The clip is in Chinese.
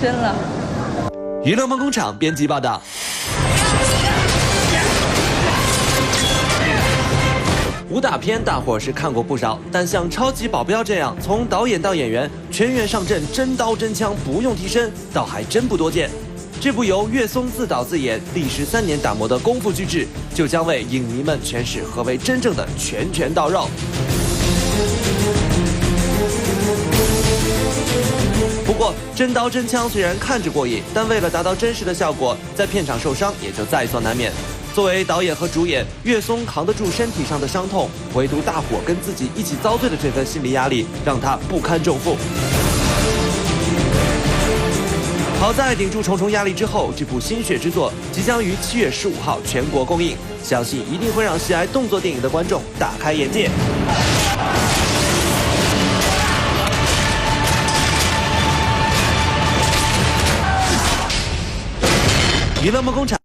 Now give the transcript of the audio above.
真了。娱乐梦工厂编辑报道。武打片大伙是看过不少，但像《超级保镖》这样从导演到演员全员上阵，真刀真枪不用替身，倒还真不多见。这部由岳松自导自演、历时3年打磨的功夫巨制，就将为影迷们诠释何为真正的拳拳到肉。不过，真刀真枪虽然看着过瘾，但为了达到真实的效果，在片场受伤也就在所难免。作为导演和主演，岳松扛得住身体上的伤痛，唯独大伙跟自己一起遭罪的这份心理压力，让他不堪重负。好在顶住重重压力之后，这部心血之作即将于7月15号全国公映，相信一定会让喜爱动作电影的观众大开眼界。娱乐梦工厂。